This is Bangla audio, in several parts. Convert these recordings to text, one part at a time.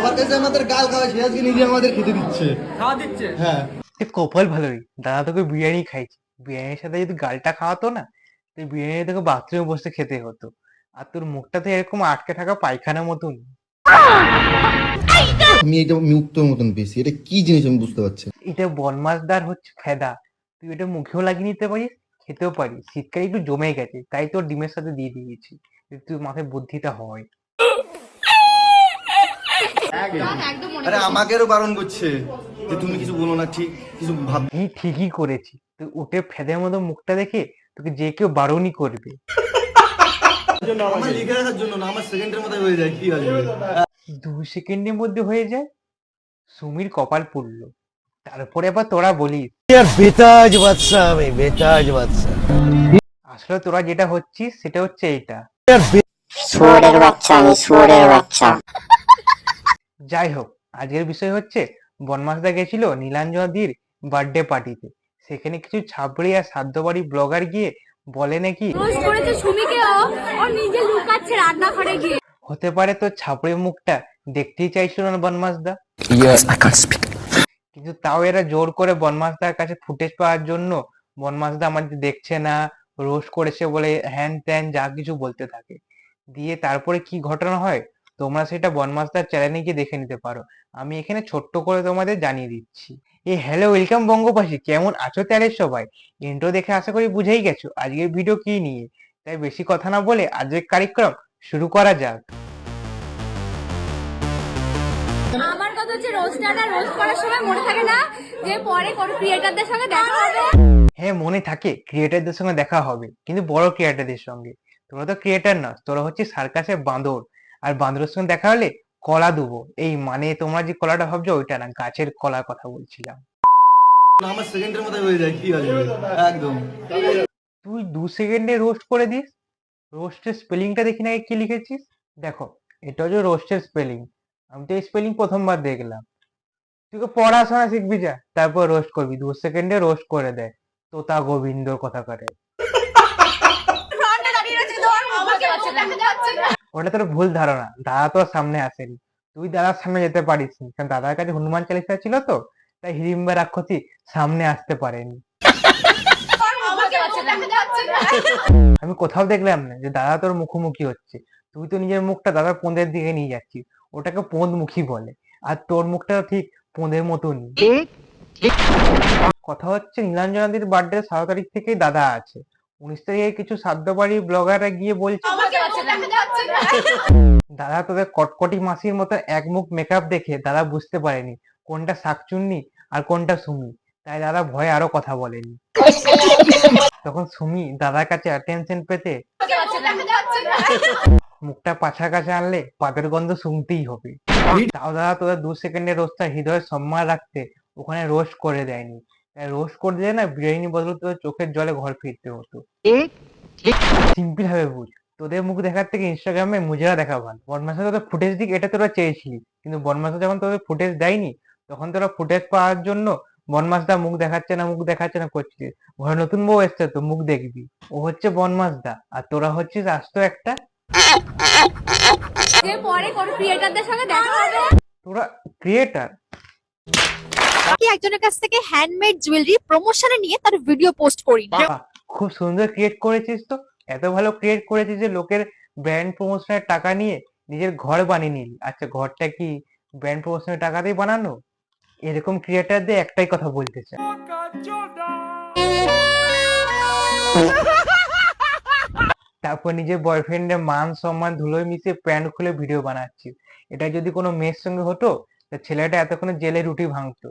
আমার কাছে আমাদের গাল খাওয়া সে আজকে নিজে আমাদের খেতে দিচ্ছে, খাওয়া দিচ্ছে। হ্যাঁ। কপাল ভালোই, দাদা তোকে বিরিয়ানি খাইছে। বিরিয়ানির সাথে যদি গালটা খাওয়াতো না, তুই বিরিয়ানি তোকে বাথরুমে বসে খেতে হতো। আর তোর মুখটাতে এরকম আটকে থাকা পায়খানার মতন। আমি এটা মুক্তর মতন পেয়েছি, এটা কি জিনিস আমি বুঝতে পারছি না। এটা বনমাসদার হচ্ছে ফেদা। তুই এটা মুখেও লাগিয়ে নিতে পারিস, খেতেও পারিস। শীতকালে একটু জমে গেছে, তাই তোর ডিমের সাথে দিয়ে দিয়েছি, যদি তুই মাথায় বুদ্ধিটা হয়। আরে আমাকেও বারণ করছে যে তুমি কিছু বলো না, ঠিক কিছু ভাব। এই ঠিকই করেছি, তুই উঠে ফেদের মতো মুখটা দেখে তোকে যে কেউ বারণই করবে। আমার লিখে রাখার জন্য না, আমার সেকেন্ডের মধ্যে হয়ে যায়, কি আছে? 2 সেকেন্ডের মধ্যে হয়ে যায়। সুমির কপাল পুড়লো। তারপরে আবার তোরা বলিস यार बेताज बादशाह में बेताज बादशाह আসলে তোরা যেটা হচ্ছিস সেটা হচ্ছে এইটা। यार শুয়োরের বাচ্চা, আমি শুয়োরের বাচ্চা। যাই হোক, আজকের বিষয় হচ্ছে বনমাসদা গেছিল নীলাঞ্জনাদির বার্থডে পার্টিতে। সেখানে কিছু ছাপড়ি আর সাধ্যবাড়ি ব্লগার গিয়ে বলে নাকি রোস্ট করেছে সুমিকেও, ও নিজে লুকাচ্ছে রান্নাঘরে গিয়ে। হতে পারে তোর ছাপড়ি মুখটা দেখতেই চাইছিল না বনমাসদা, কিন্তু তাও এরা জোর করে বনমাসদার কাছে ফুটেজ পাওয়ার জন্য বনমাসদা আমাদের দেখছে না, রোস্ট করেছে বলে হ্যান ত্যান যা কিছু বলতে থাকে। দিয়ে তারপরে কি ঘটনা হয় তোমরা সেটা বনমাসদার চ্যানেলে গিয়ে দেখে নিতে পারো। আমি এখানে ছোট্ট করে তোমাদের জানিয়ে দিচ্ছি। হ্যালো, ওয়েলকাম বঙ্গবাসী, কেমন আছো তাহলে সবাই? ইন্ট্রো দেখে আশা করি বুঝেই গেছো আজকের ভিডিও কি নিয়ে। তাই বেশি কথা না বলে আজকের কার্যক্রম শুরু করা যাক। আমার কথা হচ্ছে রোস্টাররা রোস্ট করার সময় মনে থাকে না যে পরে কোনো ক্রিয়েটরদের সঙ্গে দেখা হবে। হ্যাঁ, মনে থাকে ক্রিয়েটারদের সঙ্গে দেখা হবে, কিন্তু বড় ক্রিয়েটারদের সঙ্গে। তোরা তো ক্রিয়েটার না, তোরা হচ্ছে সার্কাসের বাঁদর। আর বাঁদরের সঙ্গে দেখা হলে কলা দেবো, এই মানে তোমরা যে কলাটা ভাবছো ওইটা না, গাছের কলার কথা বলছিলাম। আমার সেকেন্ডের মধ্যে হয়ে যায়, কি আছে? একদম। তুই 2 সেকেন্ডে রোস্ট করে দিস। রোস্টের স্পেলিংটা দেখি না কি লিখেছিস। দেখো, এটা হচ্ছে রোস্টের স্পেলিং। আমি তো এই স্পেলিং প্রথমবার দেখলাম। তুই তো পড়াশোনা শিখবি যা, তারপর রোস্ট করবি। 2 সেকেন্ডে রোস্ট করে দেয় তোতা গোবিন্দর কথা করে। ফ্রন্টে দাঁড়িয়ে রয়েছে, ধর আমাকে বাঁচাতে না। ওটা তোর ভুল ধারণা, দাদা তোর সামনে আসেনি। তুই দাদার সামনে যেতে পারিস নি, কারণ দাদার কাছে হনুমান চালিসা ছিল তো, তাই হিড়িম্বা রাক্ষসী সামনে আসতে পারেনি। আমাকে বাঁচাতে না। আমি কোথাও দেখলাম না যে দাদা তোর মুখোমুখি হচ্ছে। তুই তো নিজের মুখটা দাদার পোঁদের দিকে নিয়ে যাচ্ছিস, ওটাকে পোঁদ মুখী বলে। আর তোর মুখটা ঠিক পোঁদের মতনই। কথা হচ্ছে নীলাঞ্জনাদির বার্থডে 17 তারিখ থেকেই দাদা আছে। 19 তারিখে কিছু সাধ্যবাড়ি ব্লগাররা গিয়ে বলছে আমাকে বাঁচাতে না। দাদা তোদের কটকটি মাসির মতো এক মুখ মেকআপ দেখে দাদা বুঝতে পারেনি কোনটা শাকচুন্নি আর কোনটা সুমি, তাই দাদা ভয়ে আরো কথা বলেনি। তখন সুমি দাদার কাছে অ্যাটেনশন পেতে আমাকে বাঁচাতে না। মুখটা পাছা কাছে আনলে পাতের গন্ধ শুনতেই হবে। তাও দাদা তোদের 2 সেকেন্ডের রোস্টটা হৃদয়ের সম্মান রাখতে ওখানে রোস্ট করে দেয়নি। তাই রোস্ট করে দিলে না বিরিয়ানি বদলে তোদের চোখের জলে ঘর ফিরতে হতো। সিম্পল ভাবে বুঝ, তোদের মুখ দেখার থেকে ইনস্টাগ্রামে মুজেরা দেখা ভালো। বনমাসে তোদের ফুটেজ দিক, এটা তোরা চেয়েছিলি, কিন্তু বনমাসে যখন তোদের ফুটেজ দেয়নি তখন তোরা ফুটেজ পাওয়ার জন্য বনমাসদা মুখ দেখাচ্ছে না মুখ দেখাচ্ছে না করছিস। ঘরে নতুন বউ এসছে তো মুখ দেখবি। ও হচ্ছে বনমাসদা আর তোরা হচ্ছিস আস্ত একটা। যে পরে কোনো ক্রিয়েটরদের সঙ্গে দেখা হবে। তোরা ক্রিয়েটার। কি একজনের কাছ থেকে হ্যান্ডমেড জুয়েলারি প্রমোশনে নিয়ে তার ভিডিও পোস্ট করি না। খুব সুন্দর ক্রিয়েট করেছিস তো, এত ভালো ক্রিয়েট করেছিস যে লোকের ব্র্যান্ড প্রমোশনের টাকা নিয়ে নিজের ঘর বানিয়ে নিলি। আচ্ছা, ঘরটা কি ব্র্যান্ড প্রমোশনের টাকাতেই বানানো? এরকম ক্রিয়েটারদের একটাই কথা বলতে চাই, তারপর নিজের বয়ফ্রেন্ডের মান সম্মান ধুলোয় মিশিয়ে প্যান্ট খুলে ভিডিও বানাচ্ছিস। এটা যদি কোনো মেয়ের সঙ্গে হতো তা ছেলেটা এতক্ষণে জেলে রুটি ভাঙতো।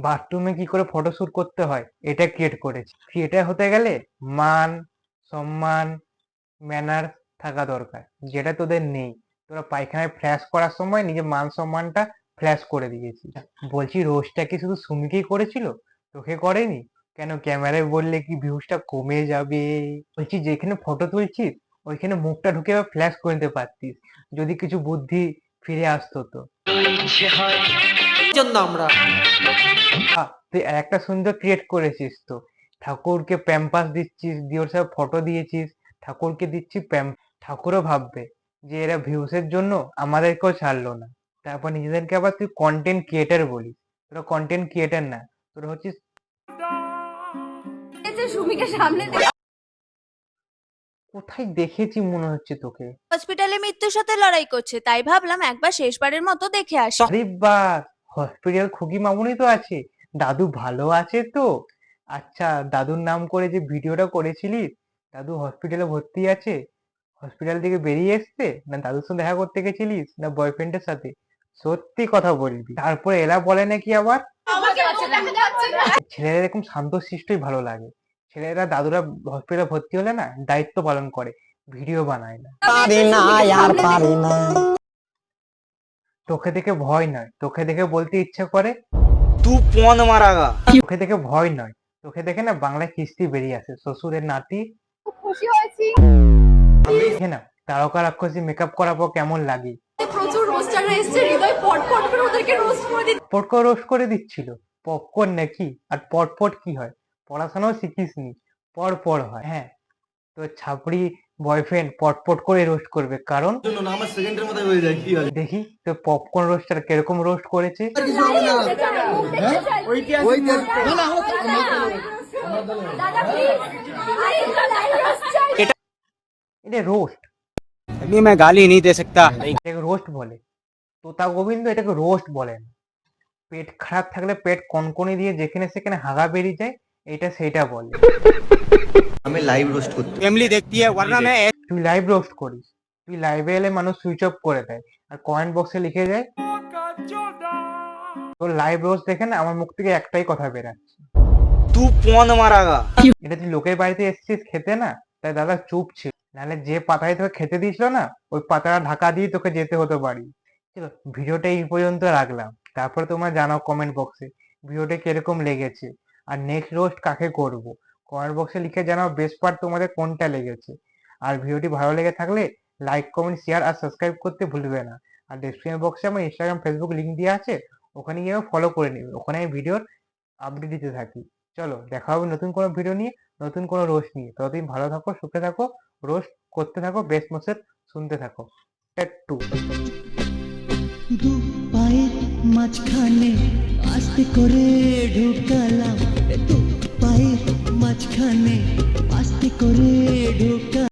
বাথরুমে কি করে ফটোশুট করতে হয় এটা ক্রিয়েট করেছে। ক্রিয়েটার হতে গেলে মান সম্মান ম্যানার থাকা দরকার, যেটা তোদের নেই। তোরা পায়খানায় ফ্ল্যাশ করার সময় নিজের মান সম্মানটা ফ্ল্যাশ করে দিয়েছিস। বলছি রোজটা কি শুধু সুমিকেই করেছিল, তোকে করেনি কেন? ক্যামেরায় বললে কি ভিউজটা কমে যাবে? বলছি যেখানে ফটো তুলছিস ওইখানে মুখটা ঢুকে ফ্ল্যাশ করে নিতে পারতিস, যদি কিছু বুদ্ধি ফিরে আসতো তো। জন্য আমরা তুই একটা সুন্দর ক্রিয়েট করেছিস তো, ঠাকুরকে প্যাম্পাস দিচ্ছিস, দিয়ে ওর সাথে ফটো দিয়েছিস, ঠাকুরকে দিচ্ছি ঠাকুরও ভাববে যে এরা ভিউসের জন্য আমাদেরকেও ছাড়লো না, তারপর নিজেদেরকে আবার তুই কন্টেন্ট ক্রিয়েটার বলিস। তোরা কন্টেন্ট ক্রিয়েটার না, তোরা হচ্ছিস সুমিকে সামনে কোথায় দেখেছি মনে হচ্ছে তোকে। হসপিটালে মৃত্যুর সাথে লড়াই করছে, তাই ভাবলাম একবার শেষবারের মতো দেখে আসি। আরে বাস, হসপিটাল খুকি মামুনি তো আছে, দাদু ভালো আছে তো? আচ্ছা, দাদুর নাম করে যে ভিডিওটা করেছিলিস, দাদু হসপিটালে ভর্তি আছে, হসপিটাল থেকে বেরিয়ে এসছে, না দাদুর সঙ্গে দেখা করতে গেছিলিস, না বয়ফ্রেন্ডের সাথে? সত্যি কথা বলবি। তারপরে এরা বলে নাকি আবার ছেলেরা এরকম শান্তশিষ্টই ভালো লাগে। ছেলেরা দাদুরা হসপিটালে ভর্তি হলে না দায়িত্ব পালন করে, ভিডিও বানায় না। তোকে দেখে ভয় নয়, তোকে দেখে বলতে ইচ্ছে করে तू कौन मारागा তোকে দেখে ভয় নয়, তোকে দেখে না বাংলায় কিস্তি বেরিয়ে আসে, শ্বশুরের নাতি। খুশি হয়েছি। দেখে না তারকা রাক্ষসী মেকআপ করার পর কেমন লাগে। প্রচুর রোস্টাররা এসছে, হৃদয় পটপট করে ওদেরকে রোস্ট করে দিচ্ছে। পটকর রোস্ট করে দিচ্ছিল, পপকর্ন নাকি? আর পটপট কি হয়? পড়াশোনাও শিখিসনি, পর হয়। হ্যাঁ, তো ছাপড়ি বয়ফ্রেন্ড পটপট করে রোস্ট করবে, কারণ জন্য না আমার সেকেন্ডের মধ্যে হয়ে যায়, কি আছে? দেখি তো পপকর্ন রোস্টার কিরকম রোস্ট করেছে। কিছু হবে না। ওই দাদা প্লিজ, এটা রোস্ট, अभी मैं गाली नहीं दे सकता এটাকে রোস্ট বলে। তোতা গোবিন্দ এটাকে রোস্ট বলে না। পেট খারাপ থাকলে পেট কনকনি দিয়ে যেখানে সেখানে হাগা বেরিয়ে যায়, এটা সেটা বলে। আমি লাইভ রোস্ট করতে फैमिली देखती है वरना मैं তুই লাইভ রোস্ট করিস, তুই লাইভে এলে মানুষ সুইচ অফ করে দেয় আর কমেন্ট বক্সে লিখে যায়। তোর লাইভ রোস্ট দেখে না আমার মুখ থেকে একটাই কথা বেরাচ্ছে, तू कौन मारागा এটা তুই লোকের বাড়িতে এসেছিস খেতে, না তাই দাদা চুপ ছিল, নাহলে যে পাতায় তোকে খেতে দিয়েছিল না ওই পাতাটা ঢাকা দিয়ে তোকে যেতে হতো বাড়ি। চলো, ভিডিওটা এই পর্যন্ত রাখলাম, তারপরে তোমরা জানাও কমেন্ট বক্সে ভিডিওটা কিরকম লেগেছে, আর নেক্সট রোস্ট কাকে করব কমেন্ট বক্সে লিখে জানাও বেস্ট পার্ট তোমাদের কোনটা লেগেছে। আর ভিডিওটি ভালো লেগে থাকলে লাইক কমেন্ট শেয়ার আর সাবস্ক্রাইব করতে ভুলবে না। আর ডেসক্রিপশন বক্সে আমার ইনস্টাগ্রাম ফেসবুক লিঙ্ক দেওয়া আছে, ওখানে গিয়ে ফলো করে নেবে, ওখানে আমি ভিডিওর আপডেট দিতে থাকি। চলো, দেখা হবে নতুন কোনো ভিডিও নিয়ে, নতুন কোনো রোস্ট নিয়ে। ততদিন ভালো থাকো, সুখে থাকো, রোস্ট করতে থাকো, বেস্ট মোসের শুনতে থাকো। ট্যাটু। দু পায়ের মাঝখানে আস্তে করে ঢুকালাম, দু পায়ের মাঝখানে আস্তে করে ঢুকা